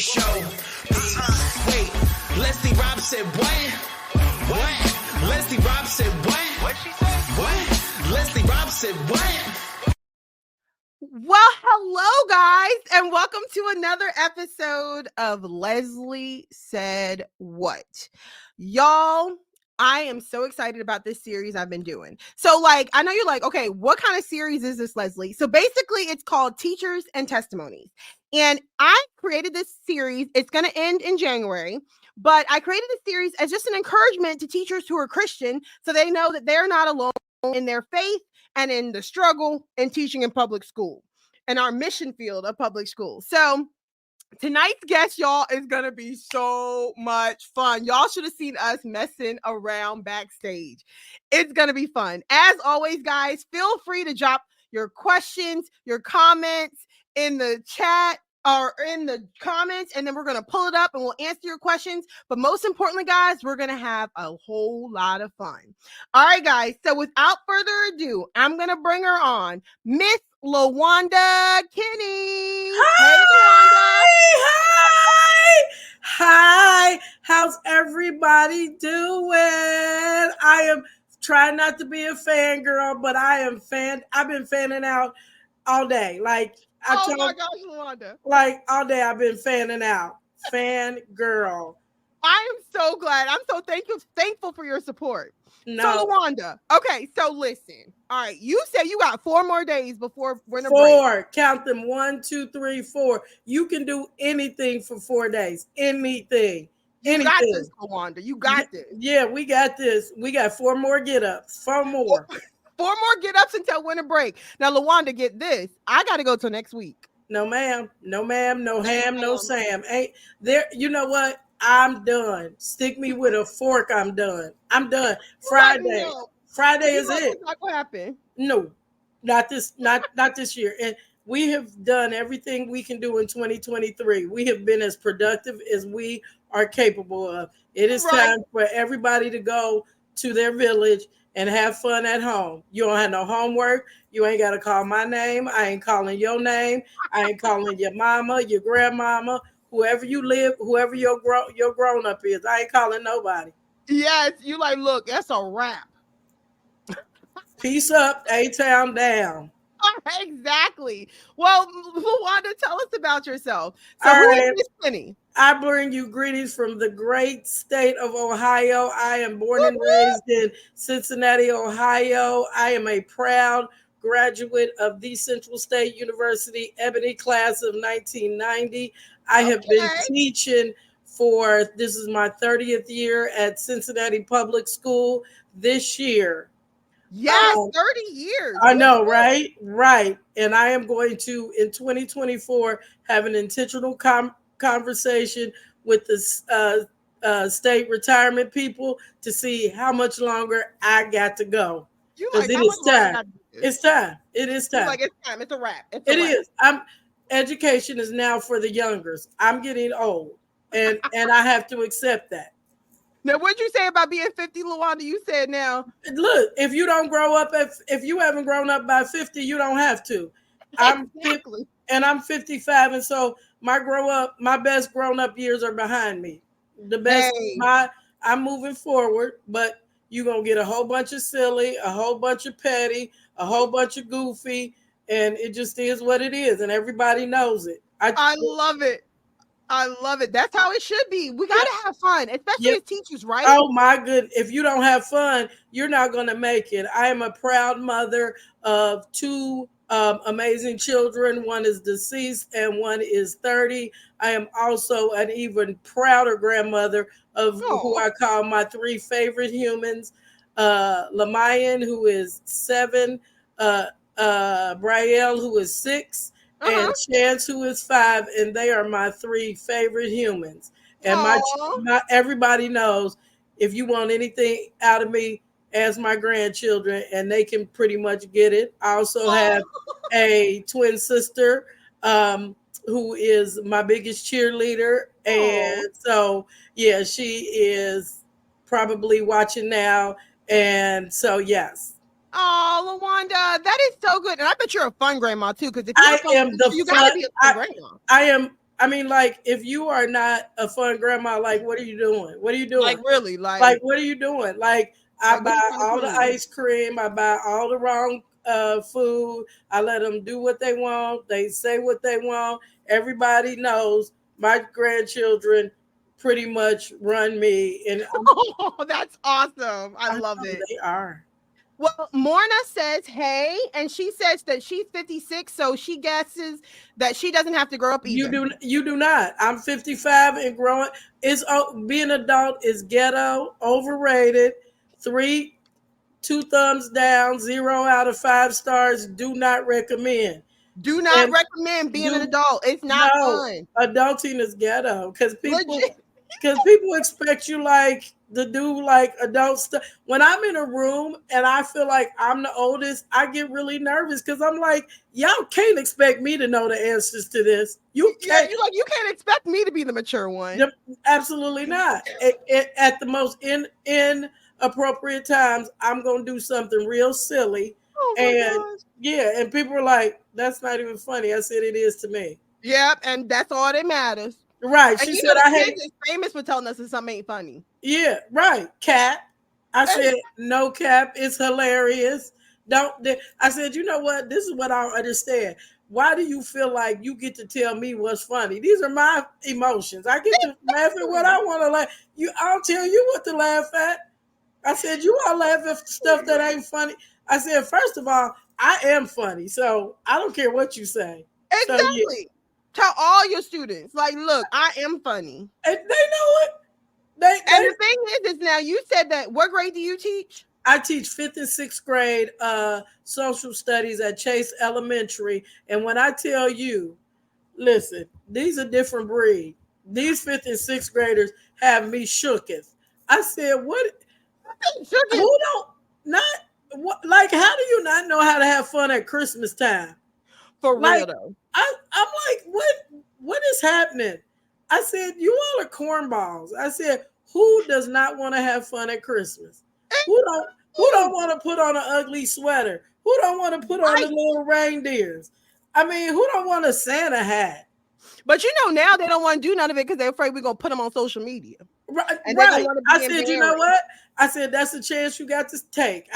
show. Wait, Leslie Rob said what? What? Leslie Rob said what? What she said? What? Leslie Rob said what? Well, hello, guys, and welcome to another episode of Leslie Said What. Y'all, I am so excited about this series I've been doing. So, I know you're like, okay, what kind of series is this, Leslie? So basically, it's called Teachers and Testimonies. And I created this series. It's going to end in January, but I created this series as just an encouragement to teachers who are Christian so they know that they're not alone in their faith and in the struggle in teaching in public school and our mission field of public school. So tonight's guest, y'all, is going to be so much fun. Y'all should have seen us messing around backstage. It's going to be fun. As always, guys, feel free to drop your questions, your comments in the chat or in the comments, and then we're going to pull it up and we'll answer your questions. But most importantly, guys, we're going to have a whole lot of fun. All right, guys. So without further ado, I'm going to bring her on, Miss Lawanda Kinney. Hi, hi. How's everybody doing? I am trying not to be a fangirl, but I've been fanning out all day. My gosh, Lawanda. All day I've been fanning out. Fangirl. I am so glad. I'm so thankful for your support. No. So Lawanda, okay, so listen. All right, you said you got 4 more days before winter break. Count them. 1, 2, 3, 4. You can do anything for 4 days. Anything. You got this, Lawanda. You got this. Yeah, we got this. We got 4 more get-ups. 4 more. 4 more get-ups until winter break. Now, Lawanda, get this. I got to go till next week. No, ma'am. No, ma'am. No ham. No Sam. Ain't there? You know what? I'm done. Stick me with a fork. I'm done. I'm done. Friday. Friday is it. What's not gonna happen? No, not this year. And we have done everything we can do in 2023. We have been as productive as we are capable of. It is time for everybody to go to their village and have fun at home. You don't have no homework. You ain't got to call my name. I ain't calling your name. I ain't calling your mama, your grandmama. Whoever you live, whoever your grown up is, I ain't calling nobody. Yes, you look, that's a wrap. Peace up, A-Town down. Exactly. Well, Lawanda, tell us about yourself. So who is Miss Kinney? I bring you greetings from the great state of Ohio. I am born and raised in Cincinnati, Ohio. I am a proud graduate of the Central State University Ebony class of 1990. I have been teaching this is my 30th year at Cincinnati Public School this year. Yes, 30 years. I know, right? Right. And I am going to, in 2024, have an intentional conversation with the state retirement people to see how much longer I got to go. Because it is time. It's time. It is time. It's time. It's a wrap. It is. Education is now for the youngers. I'm getting old, and I have to accept that. Now, what'd you say about being 50, Lawanda? You said now. Look, if you don't grow up, if you haven't grown up by 50, you don't have to. Exactly. I'm 55, and so my best grown up years are behind me. The best, I'm moving forward, but you're gonna get a whole bunch of silly, a whole bunch of petty, a whole bunch of goofy, and it just is what it is, and everybody knows it. I love it. I love it. That's how it should be. We got to have fun, especially as teachers, right? Oh, my goodness. If you don't have fun, you're not going to make it. I am a proud mother of 2 amazing children. One is deceased and one is 30. I am also an even prouder grandmother of who I call my 3 favorite humans. Lamayan, who is 7, Brielle, who is 6, and Chance, who is 5, and they are my 3 favorite humans. And my everybody knows if you want anything out of me, ask my grandchildren, and they can pretty much get it. I also have a twin sister who is my biggest cheerleader, and so yeah, she is probably watching now, and so yes. Oh, Lawanda, that is so good. And I bet you're a fun grandma too, because if I am the you gotta be a fun grandma. I mean, like, if you are not a fun grandma, like, what are you doing? What are you doing? Like, really, What are you doing? Like, I what are you buy trying to all the prove? ice cream. I buy all the wrong food. I let them do what they want. They say what they want. Everybody knows my grandchildren pretty much run me, and Oh, that's awesome. I I know love it. they are. Well, Morna says, hey, and she says that she's 56, so she guesses that she doesn't have to grow up either. You do not. I'm 55 and growing. It's being an adult is ghetto, overrated. 2 thumbs down, 0 out of 5 stars. Do not recommend. Do not And recommend being an do adult. It's not no fun. adulting is ghetto Legit. because people expect you like to do like adult stuff. When I'm in a room and I feel like I'm the oldest, I get really nervous because I'm like, y'all can't expect me to know the answers to this. You Yeah, can't. you can't expect me to be the mature one. Absolutely not. At the most inappropriate times, I'm gonna do something real silly, Oh my and gosh. yeah, and people are like, "That's not even funny." I said, "It is to me." Yep, and that's all that matters. Right? And She you said, know the "I had." kids is famous for telling us that something ain't funny. Yeah, right. Cat. I Hey, said, "No cap. It's hilarious." Don't. I said, "You know what? This is what I don't understand. Why do you feel like you get to tell me what's funny? These are my emotions. I get to laugh at what I want to laugh. I'll tell you what to laugh at." I said, "You all laugh at stuff that ain't funny." I said, "First of all, I am funny, so I don't care what you say." So yeah, exactly. Tell all your students, like, look, I am funny. and they know it. They And the thing is now you said that what grade do you teach? I teach 5th and 6th grade social studies at Chase Elementary. And when I tell you, listen, these are different breed. These 5th and 6th graders have me shooketh. I said, what? Who don't not what? Like, how do you not know how to have fun at Christmas time? For Like, real though. I'm like, what is happening? I said, you all are cornballs. I said, who does not want to have fun at Christmas? Who don't want to put on an ugly sweater? Who don't want to put on the little reindeers? I mean, who don't want a Santa hat? But you know, now they don't want to do none of it because they're afraid we're gonna put them on social media. Right. And they don't want to I be said, you know embarrassed. what? I said, that's a chance you got to take.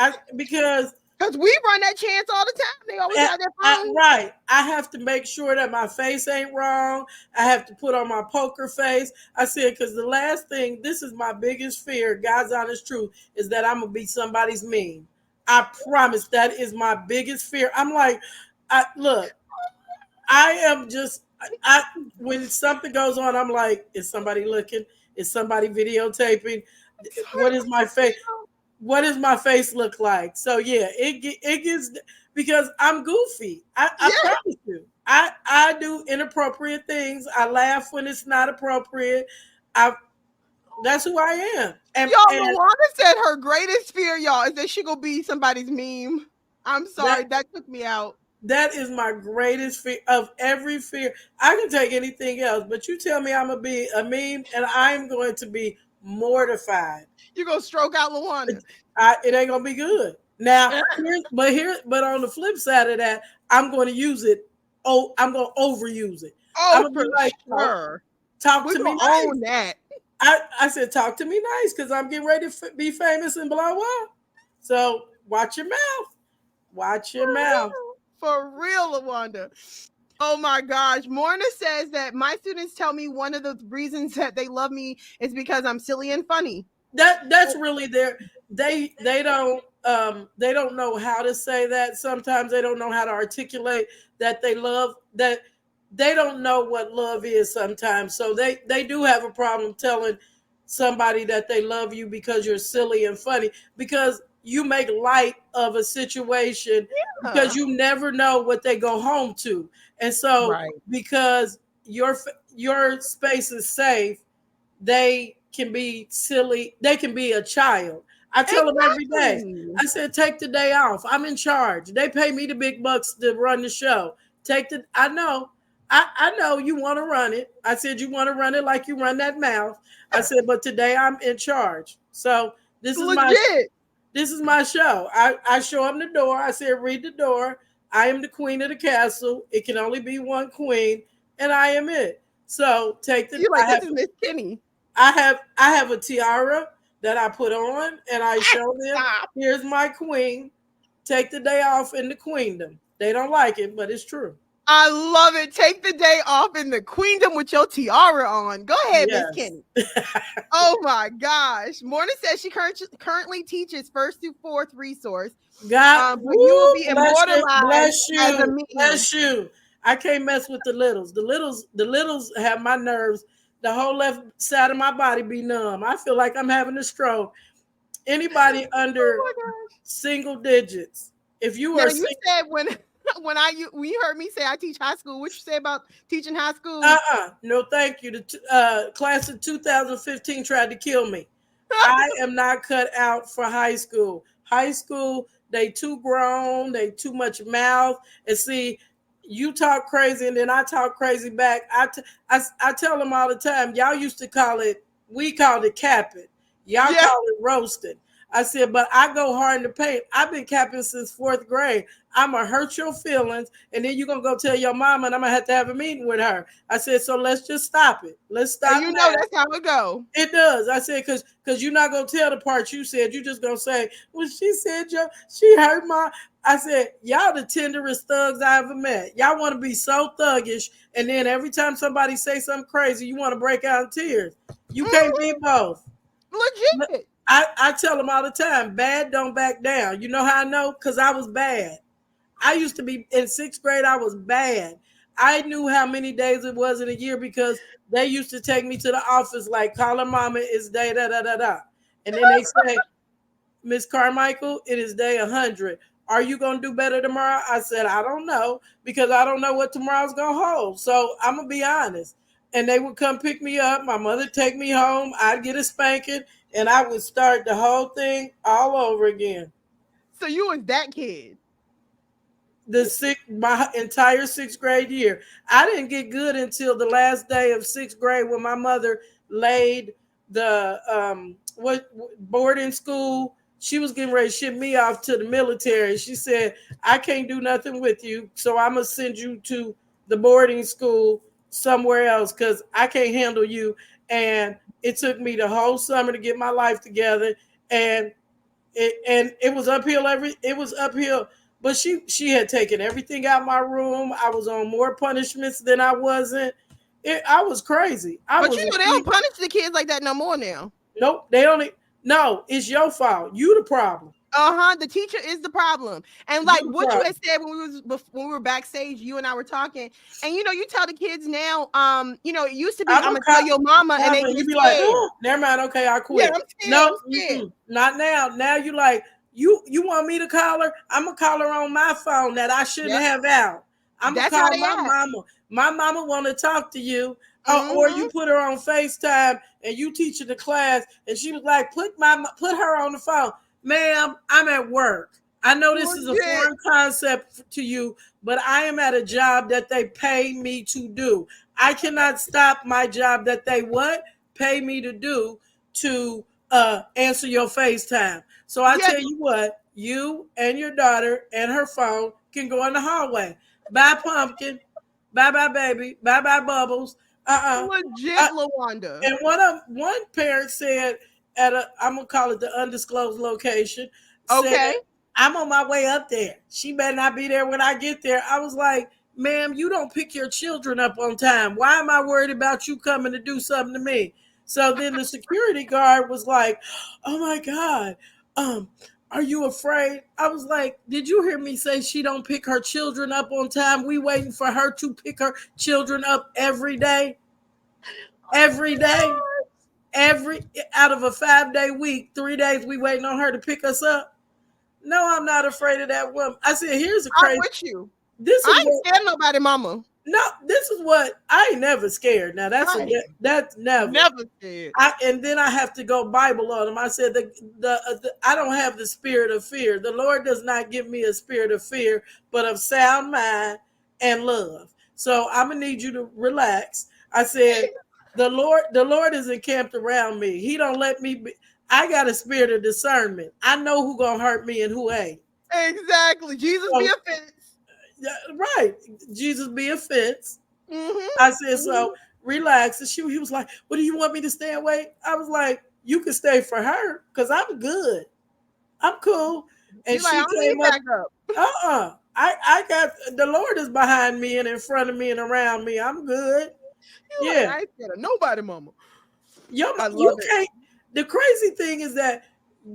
Because we run that chance all the time. They always have their phone. right. I have to make sure that my face ain't wrong. I have to put on my poker face. I said, because the last thing, this is my biggest fear, God's honest truth, is that I'm going to be somebody's meme. I promise that is my biggest fear. I'm like, look, I am just, when something goes on, I'm like, is somebody looking? Is somebody videotaping? What is my face? What does my face look like? So yeah, it gets because I'm goofy. I promise you. I do inappropriate things. I laugh when it's not appropriate. That's who I am. And Lawanda said her greatest fear, y'all, is that she gonna be somebody's meme. I'm sorry, that took me out. That is my greatest fear of every fear. I can take anything else, but you tell me I'm gonna be a meme, and I'm going to be mortified. You're gonna stroke out Lawanda. It ain't gonna be good. Now, but on the flip side of that, I'm going to use it. Oh, I'm going to overuse it. I'm Oh, gonna for be like, sure. talk We're to me gonna nice. own that. I said, talk to me nice because I'm getting ready to be famous and blah blah. So watch your mouth. Watch your mouth. For real, Lawanda. Oh my gosh. Morna says that my students tell me one of the reasons that they love me is because I'm silly and funny. That's really their they don't know how to say that. Sometimes they don't know how to articulate that they love that they don't know what love is sometimes. So they do have a problem telling somebody that they love you because you're silly and funny because you make light of a situation because you never know what they go home to. And so because your space is safe, they can be silly. They can be a child. I tell them every day. I said, take the day off. I'm in charge. They pay me the big bucks to run the show. I know. I know you want to run it. I said, you want to run it like you run that mouth. I said, but today I'm in charge. So this is my show. I show them the door. I said, read the door. I am the queen of the castle. It can only be one queen, and I am it. So take the. You like, this is Miss Kenny. I have a tiara that I put on, and I show them. Stop. Here's my queen. Take the day off in the queendom. They don't like it, but it's true. I love it. Take the day off in the queendom with your tiara on. Go ahead, Miss Yes. Kenny. Oh my gosh. Morna says she currently teaches first through fourth resource. God, but you will be immortalized as a meme. Bless you. I can't mess with the littles. The littles have my nerves. The whole left side of my body be numb. I feel like I'm having a stroke. Anybody under single digits. If you are you said when you heard me say I teach high school, what you say about teaching high school? No, thank you. The class of 2015 tried to kill me. I am not cut out for high school. High school, they too grown, they too much mouth. And see, you talk crazy and then I talk crazy back. I tell them all the time, y'all used to call it, we called it capping. Y'all call it roasting. I said, but I go hard in the paint. I've been capping since fourth grade. I'm going to hurt your feelings, and then you're going to go tell your mama, and I'm going to have a meeting with her. I said, so let's just stop it. Let's stop it. Know that's how it go. It does. I said, because you're not going to tell the part you said. You're just going to say, well, she said, she hurt my... I said, y'all the tenderest thugs I ever met. Y'all want to be so thuggish, and then every time somebody say something crazy, you want to break out in tears. You can't be both. Legit. I tell them all the time, bad don't back down. You know how I know? Because I was bad. I used to be in sixth grade. I was bad. I knew how many days it was in a year because they used to take me to the office like, call her mama, it's day da. And then they say, Miss Carmichael, it is day 100. Are you going to do better tomorrow? I said, I don't know, because I don't know what tomorrow's going to hold. So I'm going to be honest. And they would come pick me up. My mother take me home. I'd get a spanking, and I would start the whole thing all over again. So you was that kid? My entire sixth grade year. I didn't get good until the last day of sixth grade when my mother laid the boarding school. She was getting ready to ship me off to the military. She said, I can't do nothing with you, so I'm going to send you to the boarding school somewhere else because I can't handle you. And it took me the whole summer to get my life together. And it was uphill. It was uphill. But she had taken everything out of my room. I was on more punishments than I wasn't. I was crazy. But they don't punish the kids like that no more now. Nope. They don't. No, it's your fault. You the problem. The teacher is the problem. And like what you had said when we were backstage, you and I were talking, and you tell the kids now, it used to be I'm gonna tell your mama, and they be like, oh, never mind, okay, I quit. Yeah, no, not now. Now you like you want me to call her? I'm gonna call her on my phone that I shouldn't have out. I'm gonna call my mama. My mama want to talk to you. Or you put her on FaceTime and you teaching the class, and she was like, put her on the phone. Ma'am, I'm at work. I know this is a foreign concept to you, but I am at a job that they pay me to do. I cannot stop my job that they pay me to do to answer your FaceTime. So I tell you what, you and your daughter and her phone can go in the hallway. Bye, Pumpkin. Bye, baby. Bye, Bubbles. Legit, Lawanda. And one parent said I'm gonna call it the undisclosed location. Okay. I'm on my way up there. She better not be there when I get there. I was like, ma'am, you don't pick your children up on time. Why am I worried about you coming to do something to me? So then the security guard was like, oh my God, are you afraid? I was like, did you hear me say she don't pick her children up on time? We waiting for her to pick her children up every day. Every day. Out of a 5-day week, 3 days we waiting on her to pick us up. No, I'm not afraid of that woman. I said, here's a crazy. I'm with you. I ain't scared of nobody, mama. No, this is what I ain't never scared. Now that's never scared. And then I have to go Bible on them. I said I don't have the spirit of fear. The Lord does not give me a spirit of fear, but of sound mind and love. So I'm gonna need you to relax. I said the Lord is encamped around me. He don't let me be. I got a spirit of discernment. I know who gonna hurt me and who ain't. Exactly. Jesus be a fence. Right. Jesus be a fence. Mm-hmm. I said, so relax. And he was like, "What do you want me to stay away?" I was like, "You can stay for her because I'm good. I'm cool." And You're like, I she don't need came up. backup. I got the Lord is behind me and in front of me and around me. I'm good. You're like, Yeah. I ain't scared of nobody, mama. I You love it. can't. The crazy thing is that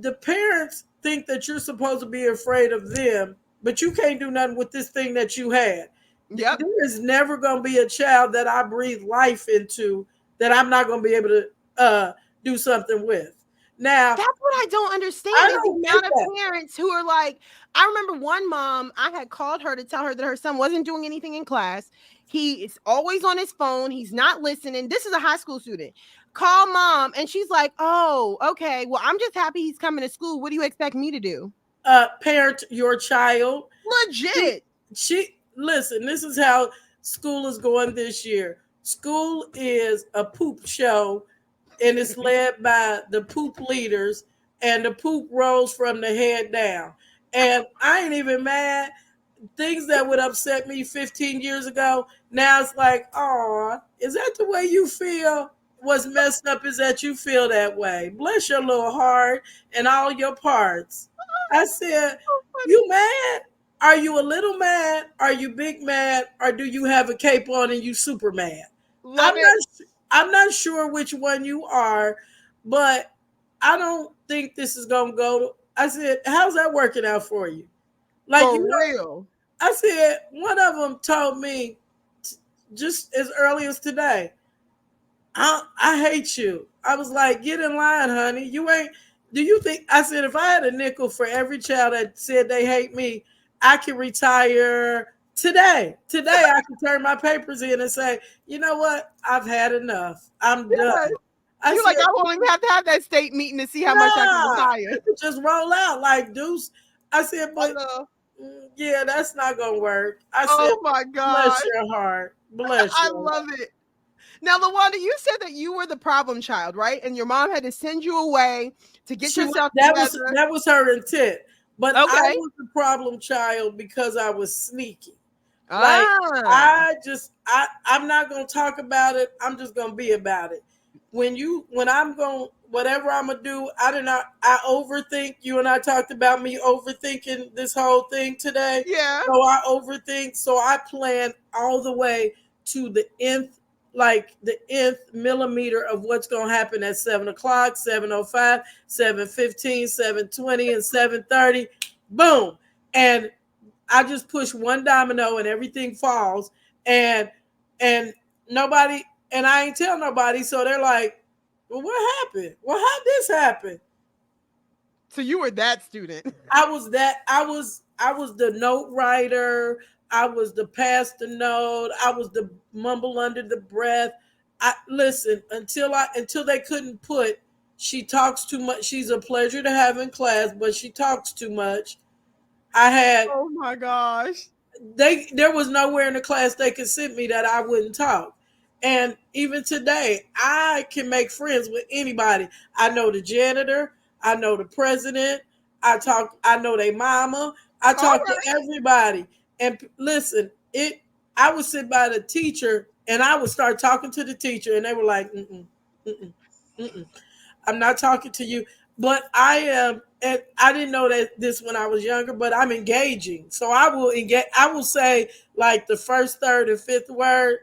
the parents think that you're supposed to be afraid of them, but you can't do nothing with this thing that you had. Yep. There is never going to be a child that I breathe life into that I'm not going to be able to do something with. Now, That's what I don't I understand is the don't get amount of that. parents who are like, I remember one mom, I had called her to tell her that her son wasn't doing anything in class. He is always on his phone. He's not listening. This is a high school student. Call mom. And she's like, oh, okay. Well, I'm just happy he's coming to school. What do you expect me to do? Parent your child. Legit. She listen, this is how school is going this year. School is a poop show and it's led by the poop leaders, and the poop rolls from the head down. And I ain't even mad. Things that would upset me 15 years ago, now it's like, oh, is that the way you feel? What's messed up is that you feel that way. Bless your little heart and all your parts. I said, you mad? Are you a little mad? Are you big mad? Or do you have a cape on and you super mad? Love it. I'm not sure which one you are, but I don't think this is gonna go to, I said, how's that working out for you? Like, For real. I said, one of them told me just as early as today, I hate you. I was like, get in line, honey. You ain't, do you think, I said, if I had a nickel for every child that said they hate me, I can retire today. Today, I can turn my papers in and say, you know what? I've had enough. I'm done. I You're said, like, I won't even have to have that state meeting to see how much I can retire. Just roll out like Deuce. I said, but yeah, that's not gonna work. I said, oh my God, bless your heart, bless. I love it. Now, Lawanda, you said that you were the problem child, right? And your mom had to send you away to get yourself together. That was her intent. But okay. I was the problem child because I was sneaky. Like I'm not gonna talk about it. I'm just gonna be about it. When I'm going, whatever I'm gonna do, I overthink. You and I talked about me overthinking this whole thing today. Yeah. So I overthink. So I plan all the way to the nth, like the nth millimeter of what's gonna happen at 7 o'clock, 7:05, 7:15, 7:20, and 7:30. Boom. And I just push one domino and everything falls. And nobody, and I ain't tell nobody, so they're like, well, what happened? Well, how'd this happen? So you were that student. I was the note writer. I was the pass the note. I was the mumble under the breath. I listen until they couldn't put, she talks too much. She's a pleasure to have in class, but she talks too much. I had, oh my gosh, there was nowhere in the class they could send me that I wouldn't talk. And even today, I can make friends with anybody. I know the janitor. I know the president. I know their mama. I talk to everybody. And listen, I would sit by the teacher and I would start talking to the teacher and they were like, I'm not talking to you. But I am, and I didn't know that this when I was younger, but I'm engaging. So I will say like the first, third, and fifth word.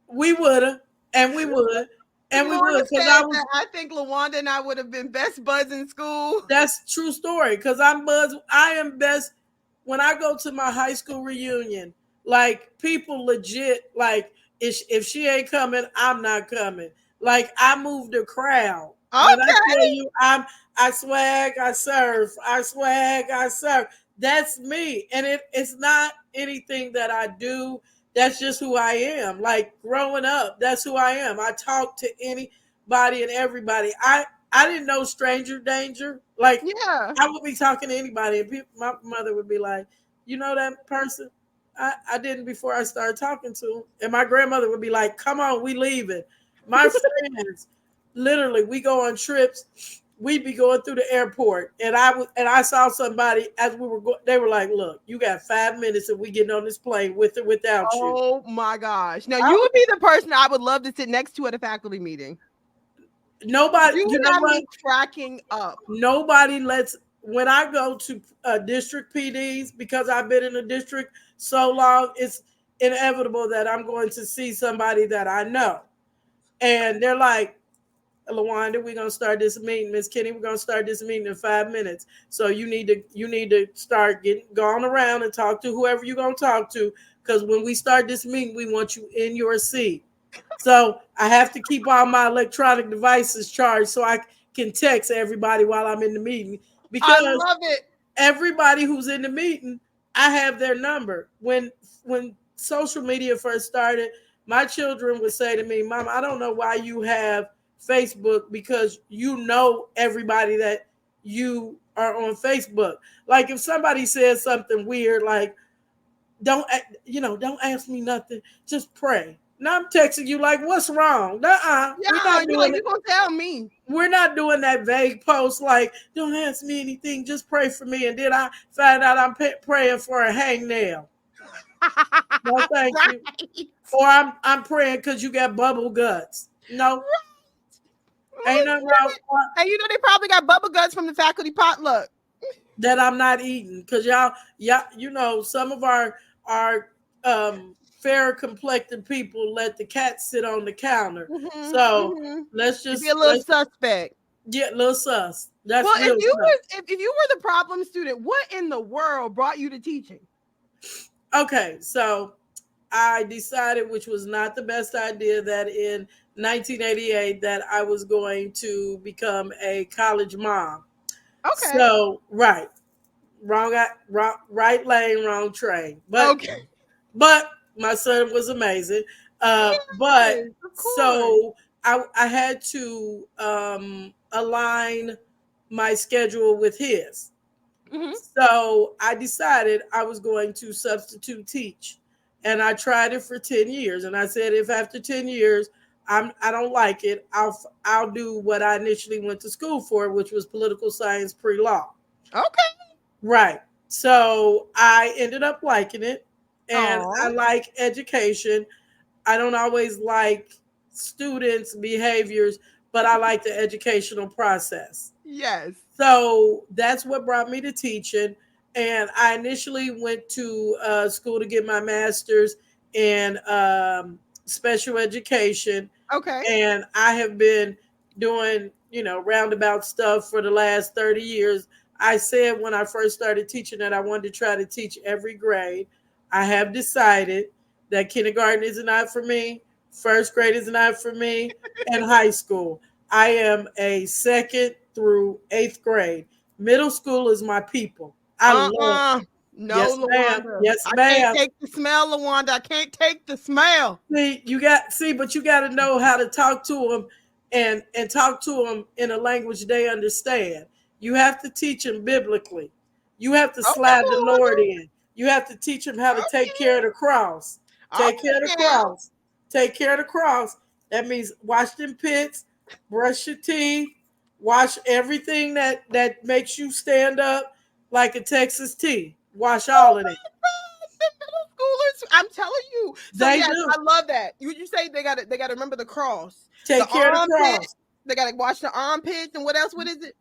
We would have, and we would, and we would, because I think Lawanda and I would have been best buds in school. That's true story. Because I am best when I go to my high school reunion. Like people legit, like if she ain't coming, I'm not coming. Like I move the crowd. Okay. When I tell you, I swag, I serve. I swag, I serve. That's me, and it's not anything that I do. That's just who I am. Like growing up, that's who I am. I talk to anybody and everybody. I didn't know stranger danger. Like I would be talking to anybody, and my mother would be like, "You know that person?" I didn't before I started talking to him, and my grandmother would be like, "Come on, we leaving." My friends, literally, we go on trips, we'd be going through the airport, and I saw somebody as we were going. They were like, "Look, you got 5 minutes, and we getting on this plane with or without you." Oh my gosh! Now you would be the person I would love to sit next to at a faculty meeting. Nobody, You you know have what? me cracking up. Nobody lets when I go to district PDs, because I've been in the district so long. It's inevitable that I'm going to see somebody that I know, and they're like, "Lawanda, we're gonna start this meeting. Miss Kenny, we're gonna start this meeting in 5 minutes. So you need to start going around and talk to whoever you're gonna talk to, because when we start this meeting, we want you in your seat." So I have to keep all my electronic devices charged so I can text everybody while I'm in the meeting, I because love it. everybody who's in the meeting, I have their number. When social media first started, my children would say to me, "Mom, I don't know why you have Facebook, because you know everybody that you are on Facebook." Like if somebody says something weird, like don't ask me nothing, just pray. Now I'm texting you like, "What's wrong?" Nuh-uh. Yeah, We're not you're doing like, it. you're gonna tell me. We're not doing that vague post like, "Don't ask me anything, just pray for me." And then I find out I'm praying for a hangnail. No, thank you. Right. Or I'm praying because you got bubble guts. No, ain't nothing wrong And you know they probably got bubble guts from the faculty potluck. that I'm not eating, because y'all, some of our fair complected people let the cat sit on the counter. So let's You'd just be a little suspect. get a little sus. That's Well, real sus. if you were the problem student, what in the world brought you to teaching? Okay, so I decided, which was not the best idea, that in 1988 that I was going to become a college mom. Okay. So right lane, wrong train. But my son was amazing. But Yes, of course. so I had to align my schedule with his. Mhm. So I decided I was going to substitute teach. And I tried it for 10 years. And I said, if after 10 years I don't like it, I'll do what I initially went to school for, which was political science pre-law. Okay. Right. So I ended up liking it, and I Aw. like education. I don't always like students' behaviors, but I like the educational process. Yes. So that's what brought me to teaching. And I initially went to school to get my master's in special education. Okay. And I have been doing, roundabout stuff for the last 30 years. I said when I first started teaching that I wanted to try to teach every grade. I have decided that kindergarten is not for me, first grade is not for me, and high school. I am a second through eighth grade. Middle school is my people. I love it. No, Yes, ma'am. Lawanda. Yes, I ma'am. can't take the smell, Lawanda. I can't take the smell. But you got to know how to talk to them and talk to them in a language they understand. You have to teach them biblically. You have to slide the Lord in. You have to teach them how to take care of the cross. Take care of the cross. Take care of the cross. That means wash them pits, brush your teeth, wash everything that makes you stand up like a Texas tea. Wash all of it. Middle schoolers, I'm telling you. So They yes, do. I love that. You say they got to remember the cross. Take care of the cross. They got to wash the armpits and what else? What is it?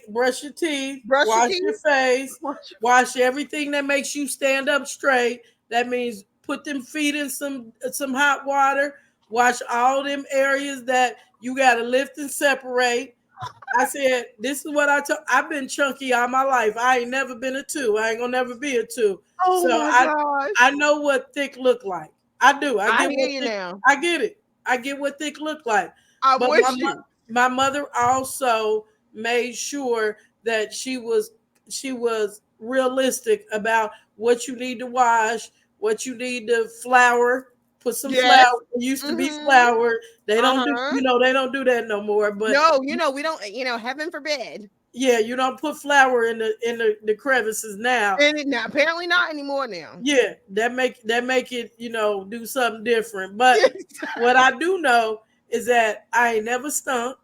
Brush your teeth, wash your face, wash everything that makes you stand up straight. That means put them feet in some hot water. Wash all them areas that you got to lift and separate. I said, this is what I've been chunky all my life. I ain't never been a 2. I ain't gonna never be a 2. Oh So my gosh. I know what thick look like. I do. I hear you now. I get it. I get what thick look like. I'm But with you. my mother also made sure that she was realistic about what you need to wash, what you need to flour. Put some flour. It used to be flour. They don't do, they don't do that no more. But no, we don't. Heaven forbid. Yeah, you don't put flour in the crevices now. And now, apparently not anymore now. Yeah, that make it do something different. But what I do know is that I ain't never stunk,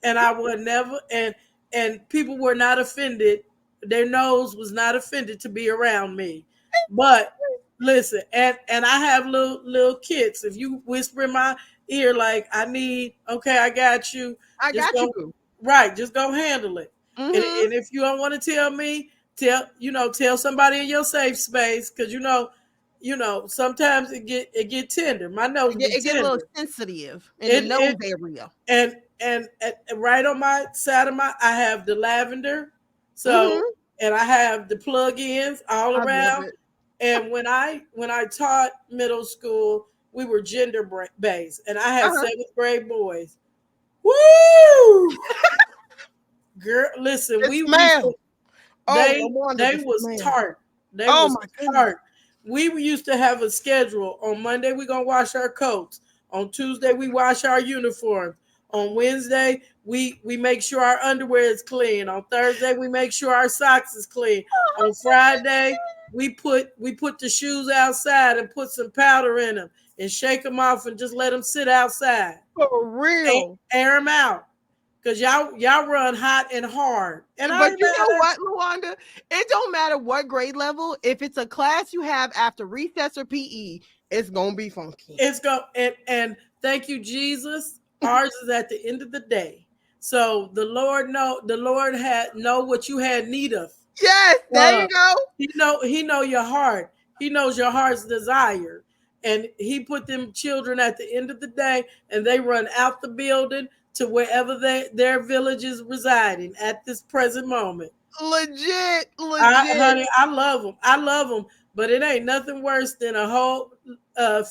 and I would never. And and people were not offended. Their nose was not offended to be around me. But listen, and I have little kids. If you whisper in my ear like I need, okay, I got you. I Just got you, go boo. right. Just go handle it. Mm-hmm. And if you don't want to tell me, tell somebody in your safe space, because sometimes it get tender. My nose be It get a little tender. sensitive in the It nose it area. and right on my side of I have the lavender. So Mm-hmm. and I have the plug-ins all I love around. it. And when I taught middle school, we were gender based, and I had Uh-huh. seventh grade boys. Woo! Girl, listen, The we used to smell. Oh, they Lawanda, they the was smell. tart. They Oh was my goodness. tart. We used to have a schedule. On Monday, we gonna wash our coats. On Tuesday, we wash our uniforms. On Wednesday, we make sure our underwear is clean. On Thursday, we make sure our socks is clean. On Friday, we put the shoes outside and put some powder in them and shake them off and just let them sit outside. For real. Air them out. Cause y'all run hot and hard. And I But ain't you mad know at what, Lawanda? It don't matter what grade level. If it's a class you have after recess or PE, it's gonna be funky. It's go and thank you, Jesus. Ours is at the end of the day. So the Lord had know what you had need of. Yes, there Uh, you go. he know your heart. He knows your heart's desire. And he put them children at the end of the day, and they run out the building to wherever their village is residing at this present moment. Legit, legit. Honey, I love them. I love them. But it ain't nothing worse than a whole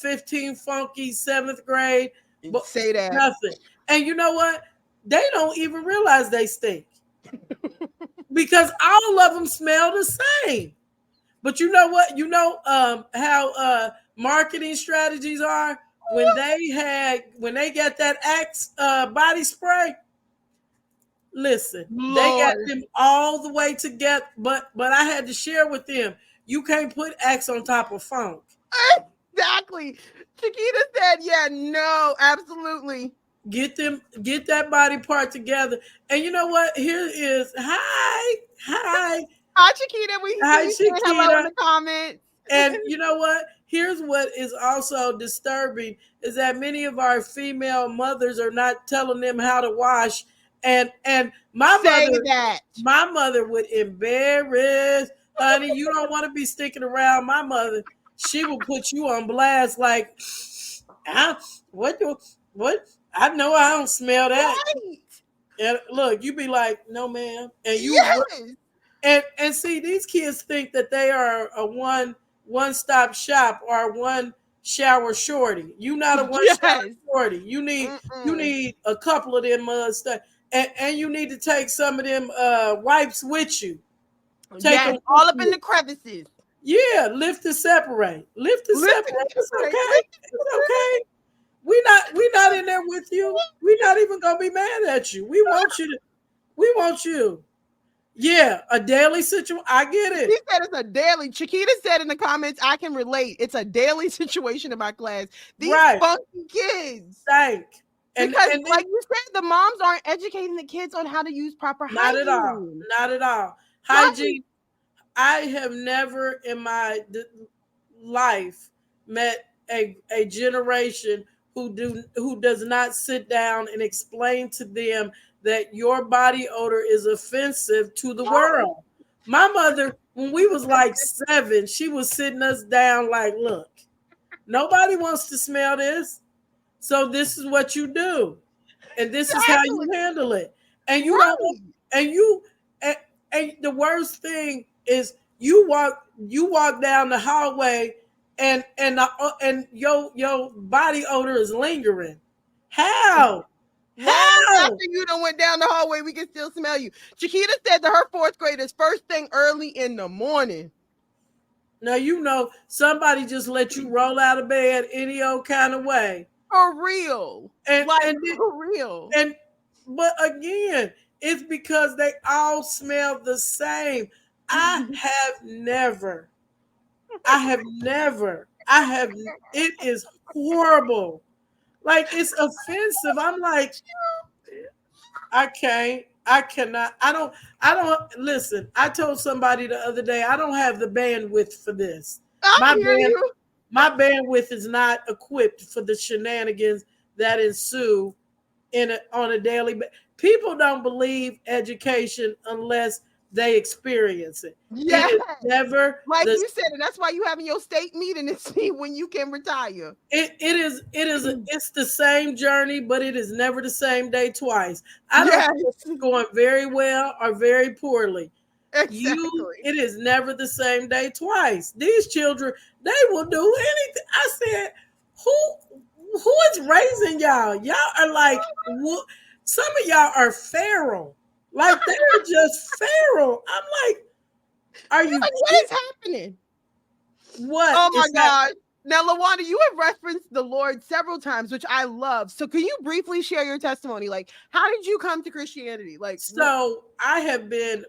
15 funky seventh grade, but Say that. nothing. And you know what? They don't even realize they stink because all of them smell the same. But you know what? You know how marketing strategies are when they get that Axe body spray. Listen, they got Lord. them all the way together, but I had to share with them. You can't put Axe on top of funk. Exactly. Chiquita said, yeah, no, absolutely. Get that body part together. And you know what? Here is hi, Hi, Chiquita. We see hi, you saying hello in Shakita. the comments. And you know what? Here's what is also disturbing is that many of our female mothers are not telling them how to wash. And my Say mother, that. my mother would embarrass, honey. You don't want to be sticking around my mother. She will put you on blast like, what do what? I know I don't smell that. Right. And look, you be like, no, ma'am, and you Yes. and see, these kids think that they are a one stop shop or one shower shorty. You not a one shower Yes. shorty. You need a couple of them stuff, and you need to take some of them wipes with you. Take Yes. them with All up in you. the crevices. Yeah, lift to separate. Lift to Lift and separate. It's separate. okay. It's okay. We not in there with you. We not even gonna be mad at you. We want you to. We want you. Yeah, a daily situation. I get it. She said it's a daily. Chiquita said in the comments, I can relate. It's a daily situation in my class. These Right. funky kids. Thank. Because, And like you said, the moms aren't educating the kids on how to use proper not at all. hygiene. Not at all. Right. Hygiene. I have never in my life met a generation who does not sit down and explain to them that your body odor is offensive to the world. My mother, when we was like 7, she was sitting us down like, look, nobody wants to smell this. So this is what you do. And this is how you handle it. And you don't and you and the worst thing is you walk down the hallway and your body odor is lingering. How? How? After you done went down the hallway, we can still smell you. Chiquita said to her 4th graders, first thing early in the morning. Now you know somebody just let you roll out of bed any old kind of way. For real. For real. But again, it's because they all smell the same. I have never, it is horrible. Like, it's offensive. I'm like, I can't. I cannot. I don't listen. I told somebody the other day I don't have the bandwidth for this. I My hear band, you. my bandwidth is not equipped for the shenanigans that ensue on a daily basis. People don't believe education unless they experience it. It Yes. is never Like the you said, and that's why you having your state meeting to see when you can retire. it's the same journey, but it is never the same day twice. I don't Yes, care if it's going very well or very poorly. exactly. It is never the same day twice. These children, they will do anything. I said, who is raising y'all? Y'all are like, some of y'all are feral. Like they are just feral. I'm like, are You're you like, what kidding? is happening? What Oh my is that? God. Now, Lawanda, you have referenced the Lord several times, which I love. So, can you briefly share your testimony? Like, how did you come to Christianity? Like, So I have been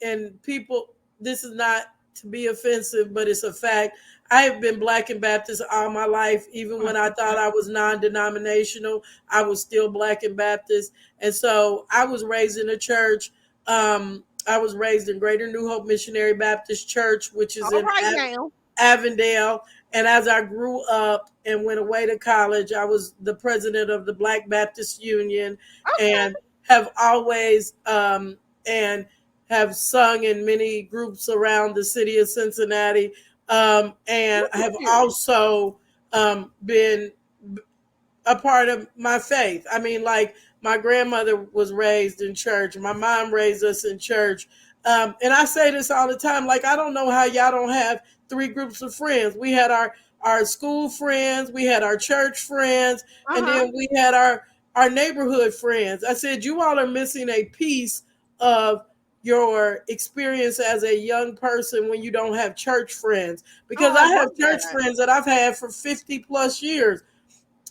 and people, this is not to be offensive, but it's a fact. I have been Black and Baptist all my life. Even when I thought I was non-denominational, I was still Black and Baptist. And so I was raised in a church. I was raised in Greater New Hope Missionary Baptist Church, which is all in right now. Avondale. And as I grew up and went away to college, I was the president of the Black Baptist Union Okay. and have always and have sung in many groups around the city of Cincinnati. And Look I at have you. also been a part of my faith. I mean, like my grandmother was raised in church. My mom raised us in church. And I say this all the time. Like, I don't know how y'all don't have three groups of friends. We had our school friends, we had our church friends, and Uh-huh. then we had our neighborhood friends. I said, you all are missing a piece of your experience as a young person when you don't have church friends. Oh, Because I I love have church that. friends that I've had for 50 plus years.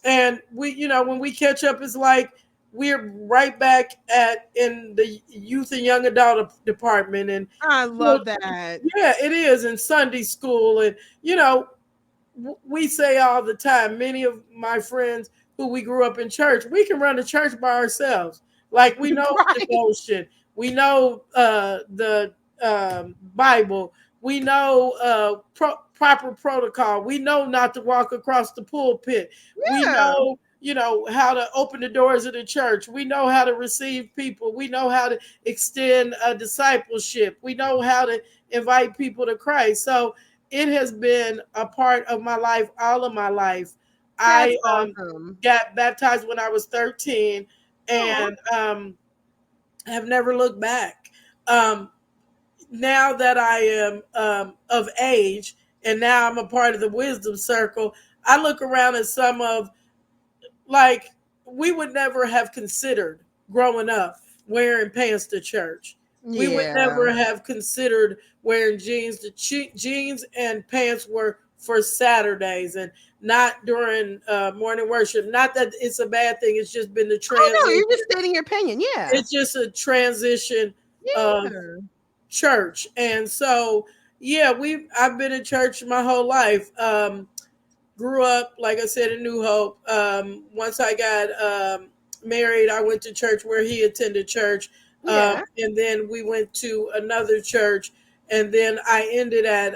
And we, when we catch up, it's like we're right back at in the youth and young adult department. And I love that. yeah, it is in Sunday school. And we say all the time, many of my friends who we grew up in church, we can run the church by ourselves. Like we know Right. devotion, we know the Bible, we know proper protocol, we know not to walk across the pulpit, we Yeah. know how to open the doors of the church, we know how to receive people, we know how to extend discipleship, we know how to invite people to Christ. So it has been a part of my life all of my life. That's I awesome. got baptized when I was 13 Oh, and have never looked back. Um, Now that I am of age and now I'm a part of the wisdom circle, I look around at some of, like, we would never have considered growing up wearing pants to church. We would yeah. never have considered wearing jeans. Jeans and pants were for Saturdays and not during morning worship. Not that it's a bad thing. It's just been the Oh no, transition. you're just stating your opinion. Yeah. It's just a transition of Yeah. church. And so, yeah, I've been in church my whole life. Grew up, like I said, in New Hope. Once I got married, I went to church where he attended church. Yeah. And then we went to another church. And then I ended at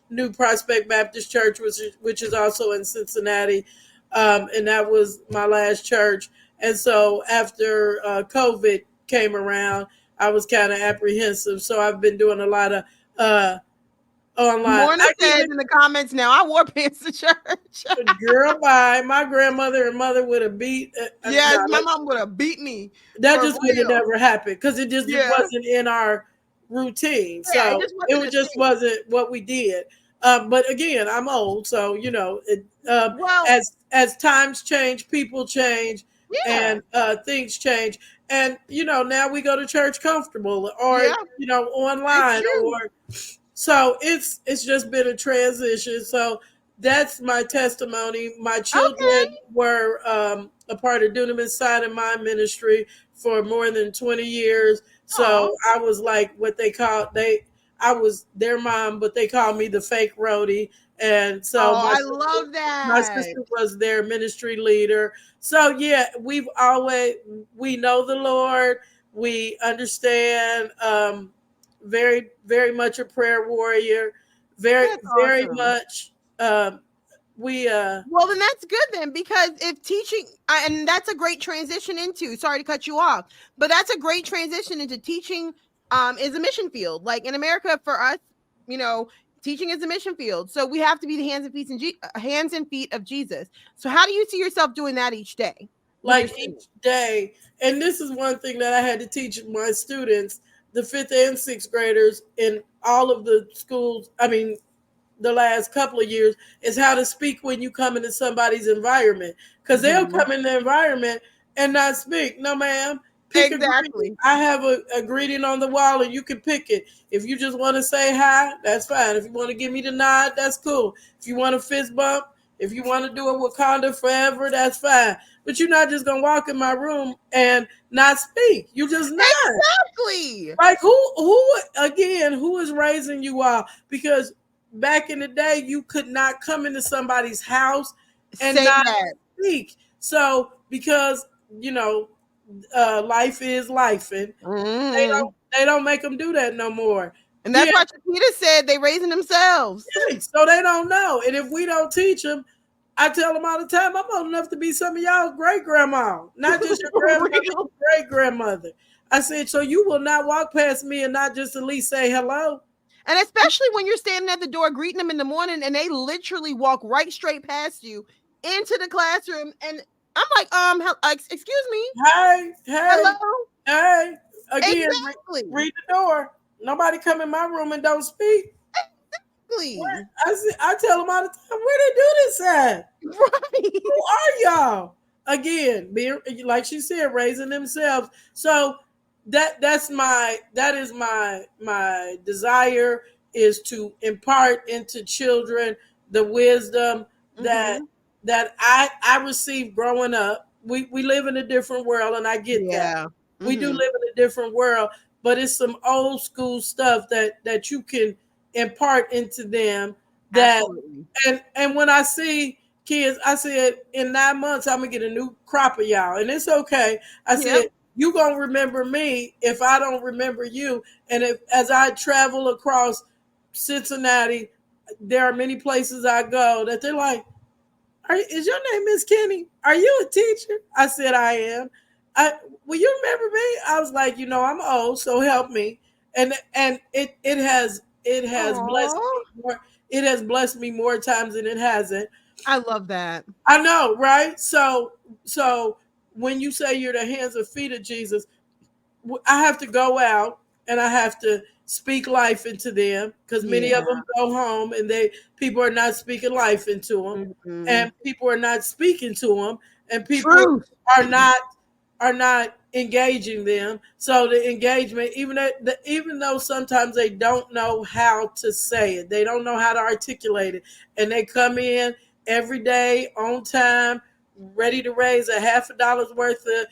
New Prospect Baptist Church, which is also in Cincinnati. And that was my last church. And so after COVID came around, I was kind of apprehensive. So I've been doing a lot of online. Morna I says even in the comments now, I wore pants to church. girl, my grandmother and mother would have beat. Yes, No, my mom would have beat me that for just would have real. never happened because it just Yeah. wasn't in our routine. Yeah, it So just wasn't a just thing. wasn't what we did. But again, I'm old, so Well, as times change, people change, yeah. and things change. And now we go to church comfortable, or Yeah, it's online, true. or so it's just been a transition. So that's my testimony. My Okay. children were a part of Dunamis Sign and Mind Ministry for more than 20 years. Oh, So I was like what they call I was their mom, but they called me the fake roadie. And so I love my that. sister was their ministry leader. So yeah, we know the Lord. We understand, very, very much a prayer warrior. Very, That's very awesome. much. We Well, then that's good then, because if teaching, and that's a great transition into, sorry to cut you off, but that's a great transition into teaching is a mission field. Like in America for us, you know, teaching is a mission field. So we have to be the hands and feet of Jesus. So how do you see yourself doing that each day with your like students? each day, and this is one thing that I had to teach my students, the fifth and sixth graders in all of the schools. I mean, the last couple of years, is how to speak when you come into somebody's environment, because they'll Mhm. come in the environment and not speak. No, ma'am. Pick a greeting. Exactly. I have a greeting on the wall and you can pick it. If you just want to say hi, that's fine. If you want to give me the nod, that's cool. If you want a fist bump, if you want to do a Wakanda forever, that's fine. But you're not just gonna walk in my room and not speak. You just not. Exactly. Like who is raising you all? Because back in the day, you could not come into somebody's house and Say not that. speak. So because you know, life is life, and Mhm. they don't make them do that no more. And Yeah, that's why Chiquita said they raising themselves. so they don't know. And if we don't teach them, I tell them all the time, I'm old enough to be some of y'all's great grandma, not just your For grandmother, real. your great grandmother. I said, so you will not walk past me and not just at least say hello. And especially when you're standing at the door greeting them in the morning and they literally walk right straight past you into the classroom. And I'm like, excuse me. Hey, hey, Hello. hey. Again, Exactly. read the door. Nobody come in my room and don't speak. Exactly. I tell them all the time, where they do this at? Right. Who are y'all? Again, being like she said, raising themselves. So that is my desire, is to impart into children the wisdom that Mm-hmm. I received growing up. We live in a different world, and I get that. Yeah. We do Mm-hmm. live in a different world, but it's some old school stuff that you can impart into them. That Absolutely. and when I see kids, I said, in 9 months I'm gonna get a new crop of y'all, and it's okay. I Yep. said, you gonna remember me if I don't remember you, and if as I travel across Cincinnati, there are many places I go that they're like, is your name Miss Kenny? Are you a teacher? I said, I am. I Will you remember me? I was like, I'm old, so help me. And it has blessed Aw. me more. It has blessed me more times than it hasn't. I love that. I know, right? So when you say you're the hands and feet of Jesus, I have to go out and I have to speak life into them, because many Yeah. of them go home and people are not speaking life into them, Mm-hmm. and people are not speaking to them, and people Truth. are not engaging them. So the engagement, even though sometimes they don't know how to say it, they don't know how to articulate it, and they come in every day on time, ready to raise a $50 worth of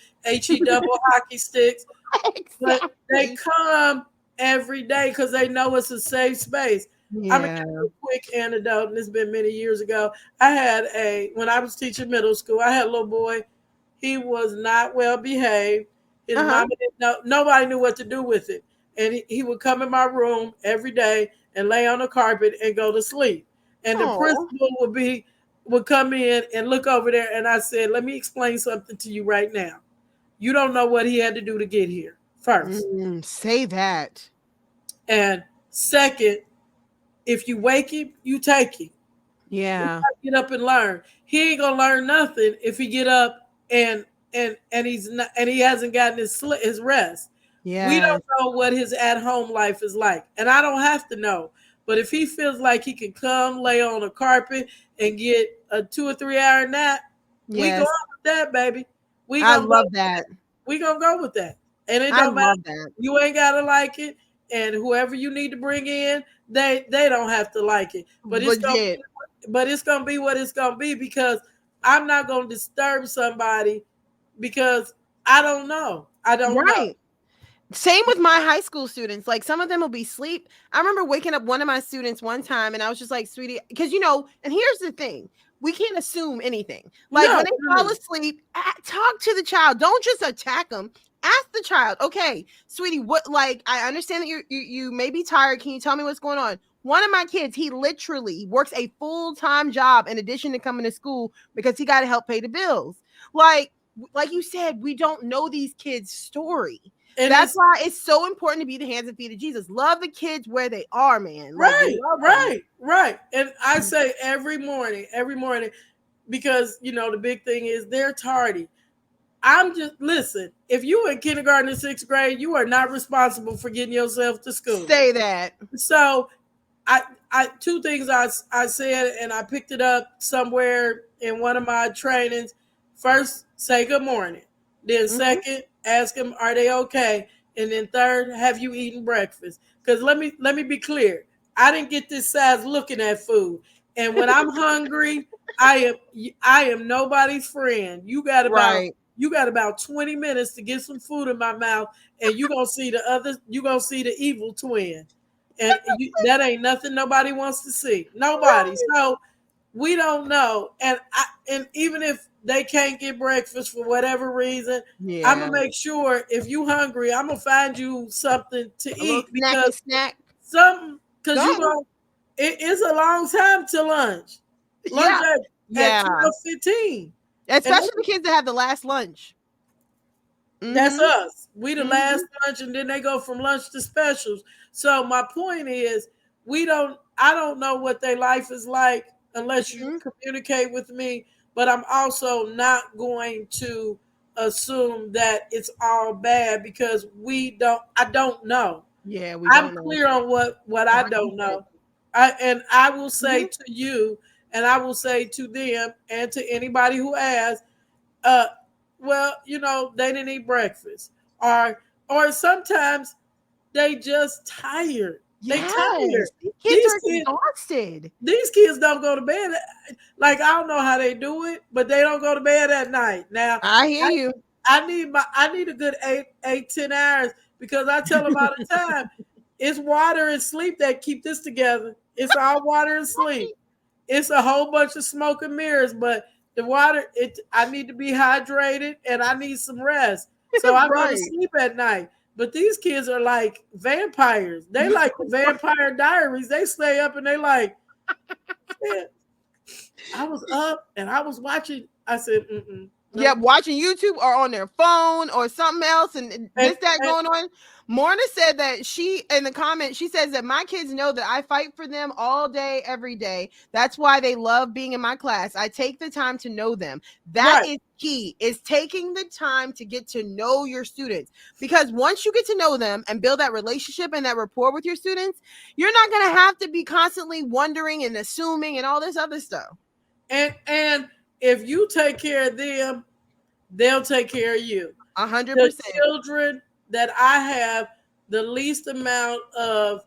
double hockey sticks, but they Exactly. come every day because they know it's a safe space. I'm gonna Yeah. give you a quick anecdote, and it's been many years ago. When I was teaching middle school, I had a little boy. He was not well behaved. His Uh-huh. mama didn't know. Nobody knew what to do with it, and he would come in my room every day and lay on the carpet and go to sleep. And the Oh. principal would come in and look over there, and I said, "Let me explain something to you right now. You don't know what he had to do to get here, first. Say that. And second, if you wake him, you take him. He Yeah. gotta get up and learn. He ain't gonna learn nothing if he get up and he's not, and he hasn't gotten his rest. We Yeah. don't know what his at home life is like, and I don't have to know. But if he feels like he can come lay on a carpet and get a 2 or 3 hour nap, we go Yes. out with that, baby. We I gonna go love that. we gonna go with that. And it I don't matter. love that. You ain't gotta like it. And whoever you need to bring in, they don't have to like it. Legit. But it's gonna be what it's gonna be, because I'm not gonna disturb somebody because I don't know. I don't know. Right. Same with my high school students. Like some of them will be asleep. I remember waking up one of my students one time and I was just like, sweetie, because and here's the thing. We can't assume anything. Like No, when they fall asleep, talk to the child. Don't just attack them. Ask the child, okay, sweetie, what, like, I understand that you may be tired. Can you tell me what's going on? One of my kids, he literally works a full-time job in addition to coming to school because he got to help pay the bills. Like you said, we don't know these kids' story. And that's why it's so important to be the hands and feet of Jesus. Love the kids where they are, man. Like, right. And I say every morning, because the big thing is they're tardy. Listen, if you in kindergarten and 6th grade, you are not responsible for getting yourself to school. Say that. So I two things I said, and I picked it up somewhere in one of my trainings. First, say good morning. Then second, ask them, are they okay? And then third, have you eaten breakfast? Because let me be clear. I didn't get this size looking at food. And when I'm hungry, I am nobody's friend. You got about 20 minutes to get some food in my mouth, and you're gonna see the evil twin. And that ain't nothing nobody wants to see. Nobody. So we don't know. And even if they can't get breakfast for whatever reason, I'm gonna make sure if you hungry, I'm gonna find you something to eat because it is a long time to lunch. Lunch at 12:15. Especially the kids that have the last lunch. That's us. We the last lunch, and then they go from lunch to specials. So my point is, I don't know what their life is like unless you communicate with me. But I'm also not going to assume that it's all bad because I don't know. Yeah, I'm clear on what I don't know. I will say to you, and I will say to them, and to anybody who asks, well, they didn't eat breakfast, or sometimes they just tired. They tired. These kids are exhausted. These kids don't go to bed. Like, I don't know how they do it, but they don't go to bed at night. Now, I hear you. I need a good 10 hours because I tell them all the time, it's water and sleep that keep this together. It's all water and sleep. It's a whole bunch of smoke and mirrors, but the water, I need to be hydrated and I need some rest. So I go to sleep at night. But these kids are like vampires. They like the Vampire Diaries. They stay up and they like, I was up and I was watching. I said, no. Yeah, watching YouTube or on their phone or something else and that going on. Morna said that in the comment, she says that my kids know that I fight for them all day, every day. That's why they love being in my class. I take the time to know them. That is key, is taking the time to get to know your students. Because once you get to know them and build that relationship and that rapport with your students, you're not going to have to be constantly wondering and assuming and all this other stuff. And if you take care of them, they'll take care of you. 100%. The children that I have the least amount of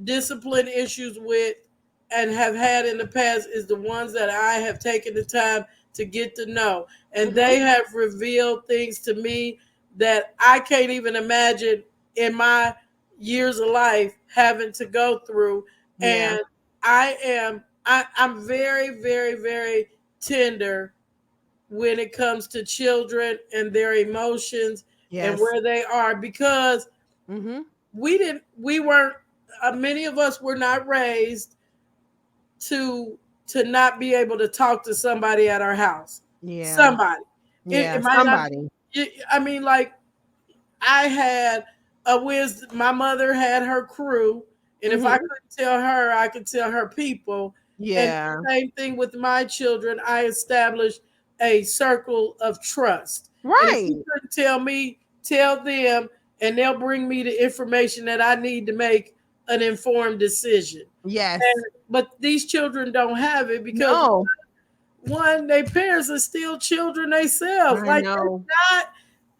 discipline issues with and have had in the past is the ones that I have taken the time to get to know. And they have revealed things to me that I can't even imagine in my years of life having to go through. Yeah. And I'm very, very, very tender when it comes to children and their emotions and where they are, because many of us were not raised to not be able to talk to somebody at our house. Yeah. Somebody. I mean, like, I had my mother had her crew, and if I couldn't tell her, I could tell her people. Yeah. And the same thing with my children. I established a circle of trust. Right. And if you couldn't tell them, and they'll bring me the information that I need to make an informed decision. Yes. But these children don't have it because one, their parents are still children themselves. Like,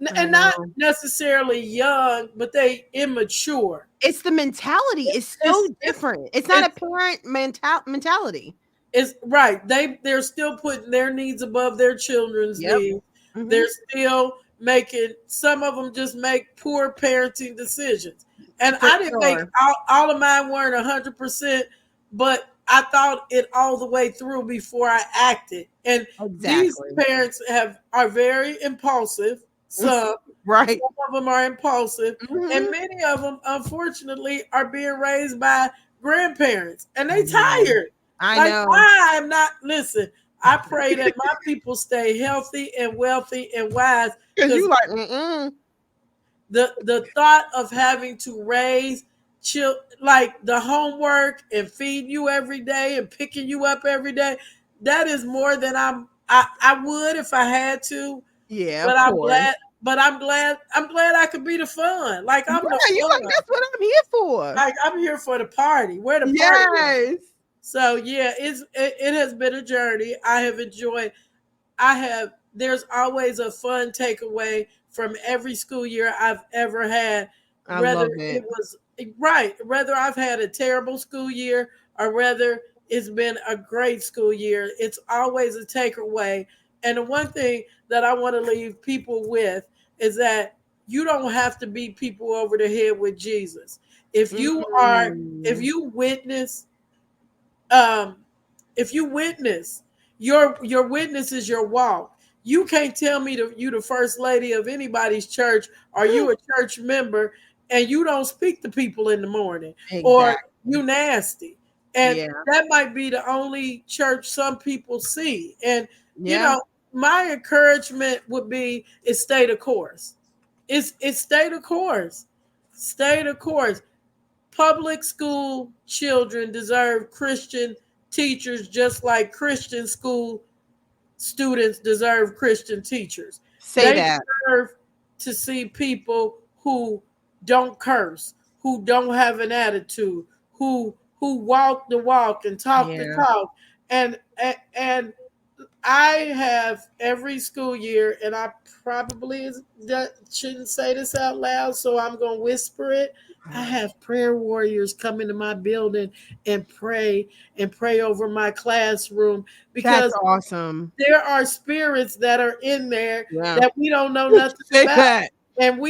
not necessarily young, but they immature. It's the mentality. It's so different. It's not a parent mentality. It's right. They're still putting their needs above their children's needs. They're still some of them just make poor parenting decisions. And For I didn't make sure. all of mine weren't 100%, but I thought it all the way through before I acted. And these Exactly. parents are very impulsive. Right. Some of them are impulsive, and Mhm. many of them, unfortunately, are being raised by grandparents, and I they know. tired. I Like know. I am not. Listen, I pray that my people stay healthy and wealthy and wise, Because because you like, mm-mm. the thought of having to raise like the homework and feeding you every day and picking you up every day, that is more than I would if I had to. Yeah, But of I'm course. glad. But I'm glad I could be the fun. Like Yeah, I'm the you like, fun. that's what I'm here for. Like I'm here for the party. Where the party at? Yes. So yeah, it has been a journey. I have enjoyed. I have. There's always a fun takeaway from every school year I've ever had, I whether love it it. was right, whether I've had a terrible school year or whether it's been a great school year. It's always a takeaway. And the one thing that I want to leave people with is that you don't have to beat people over the head with Jesus. If you are, if Mm. you witness um, if you witness, your witness is your walk. You can't tell me that you the first lady of anybody's church or you a church member and you don't speak to people in the morning or Exactly. you nasty. And Yeah. that might be the only church some people see. And you Yeah. know, my encouragement would be is stay the course. It's stay the course. Stay the course. Public school children deserve Christian teachers just like Christian school students deserve Christian teachers. Say They that. deserve to see people who don't curse, who don't have an attitude, who walk the walk and talk the Yeah. talk. And I have every school year, and I probably shouldn't say this out loud, so I'm going to whisper it. I have prayer warriors come into my building and pray over my classroom That's because awesome. there are spirits that are in there Yeah. that we don't know nothing Say about. that. And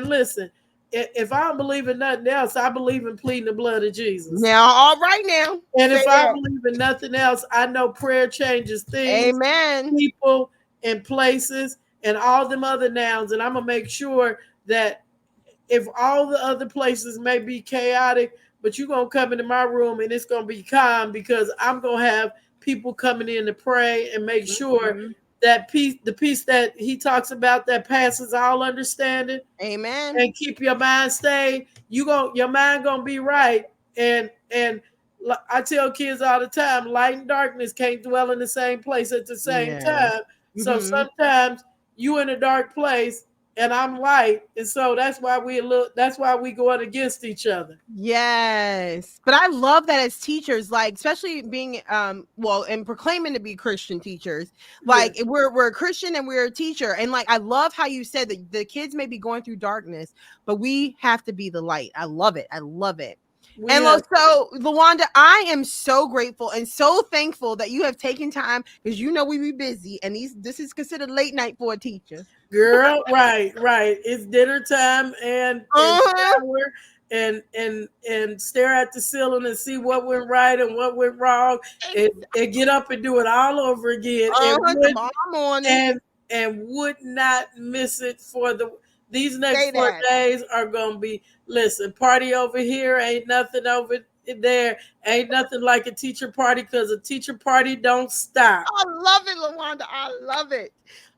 listen, if I don't believe in nothing else, I believe in pleading the blood of Jesus. Now, all right now. And Say if I that. believe in nothing else, I know prayer changes things, Amen. people, and places, and all them other nouns. And I'm gonna make sure that if all the other places may be chaotic, but you're gonna come into my room and it's gonna be calm because I'm gonna have people coming in to pray and make sure Mhm. that peace, the peace that he talks about that passes all understanding, Amen. and keep your mind stayed. Your mind gonna be right. And I tell kids all the time, light and darkness can't dwell in the same place at the same Yes. time. So Mhm. sometimes you in a dark place and I'm light, and so that's why we look. That's why we going against each other. Yes. But I love that as teachers, like especially being well and proclaiming to be Christian teachers. Yeah, Like we're a Christian and we're a teacher. And like I love how you said that the kids may be going through darkness, but we have to be the light. I love it. I love it. we And have. so, Lawanda, I am so grateful and so thankful that you have taken time because you know we be busy, and this is considered late night for a teacher. Girl, right, right. It's dinner time and Uh-huh. shower and stare at the ceiling and see what went right and what went wrong and get up and do it all over again Tomorrow morning. and would not miss it for these next Say 4 that. days are gonna be, listen, party over here, ain't nothing over there, ain't nothing like a teacher party because a teacher party don't stop. I love it, Lawanda. I love it.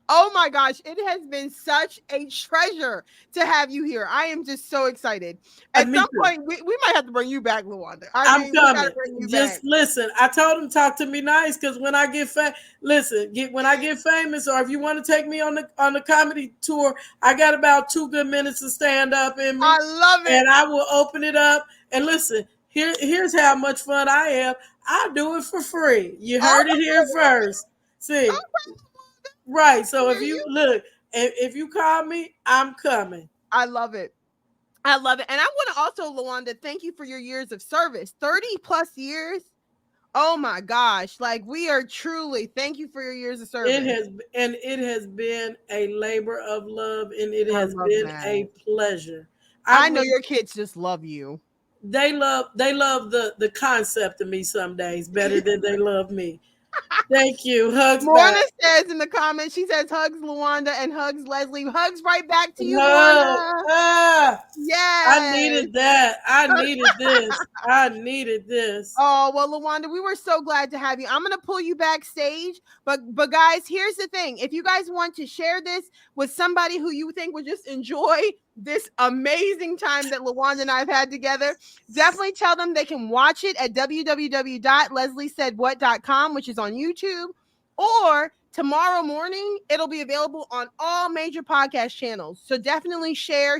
Oh my gosh, it has been such a treasure to have you here. I am just so excited. At Me some too. point, we might have to bring you back, Lawanda. I I'm mean, we got to coming. bring you back. Just listen. I told him talk to me nice because when I get when I get famous, or if you want to take me on the comedy tour, I got about 2 good minutes to stand up in I me, love it. and I will open it up. And listen, here's how much fun I am. I'll do it for free. You All heard it here first. right, See, right. So if hear you you. look, if you call me, I'm coming. I love it. I love it. And I want to also, Lawanda, thank you for your years of service. 30 plus years. Oh my gosh. Like, we are truly, thank you for your years of service. It has been a labor of love, and it I has love been that. a pleasure. I know your kids just love you. They love the concept of me some days better than they love me. Thank you. Hugs Morna back. says in the comments, she says hugs Lawanda and hugs Leslie. Hugs right back to you, Hug. Morna. Ah, I Yes. needed that. I needed this. I needed this. Oh, well, Lawanda, we were so glad to have you. I'm going to pull you backstage. But guys, here's the thing. If you guys want to share this with somebody who you think would just enjoy this amazing time that Lawanda and I have had together, definitely tell them they can watch it at www.lesliesaidwhat.com, which is on YouTube. Or tomorrow morning, it'll be available on all major podcast channels. So definitely share.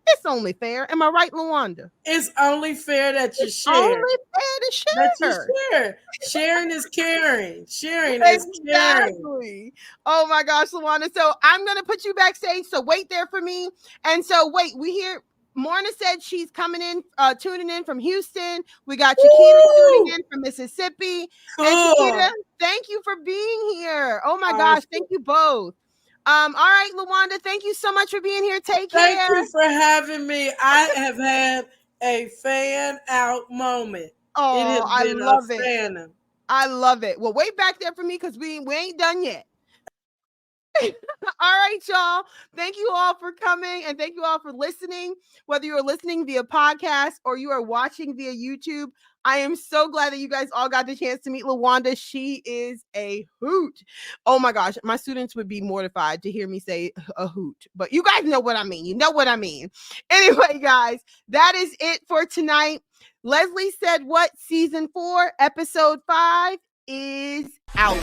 It's only fair. Am I right, Lawanda? It's only fair that you share. Only fair to share. That you share. Sharing is caring. Sharing is caring. Exactly. Oh my gosh, Lawanda. So I'm going to put you backstage. So wait there for me. And so wait, we hear Morna said she's coming in, tuning in from Houston. We got Chiquita tuning in from Mississippi. Cool. And Chiquita, thank you for being here. Oh my gosh, thank you both. All right, Lawanda, thank you so much for being here. Take care. Thank you for having me. I have had a fan out moment. Oh, I love it. I love it. Well, wait back there for me because we ain't done yet. All right, y'all. Thank you all for coming and thank you all for listening. Whether you are listening via podcast or you are watching via YouTube, I am so glad that you guys all got the chance to meet Lawanda. She is a hoot. Oh my gosh, my students would be mortified to hear me say a hoot, but you guys know what I mean. You know what I mean. Anyway, guys, that is it for tonight. Leslie Said What Season 4, Episode 5 is out.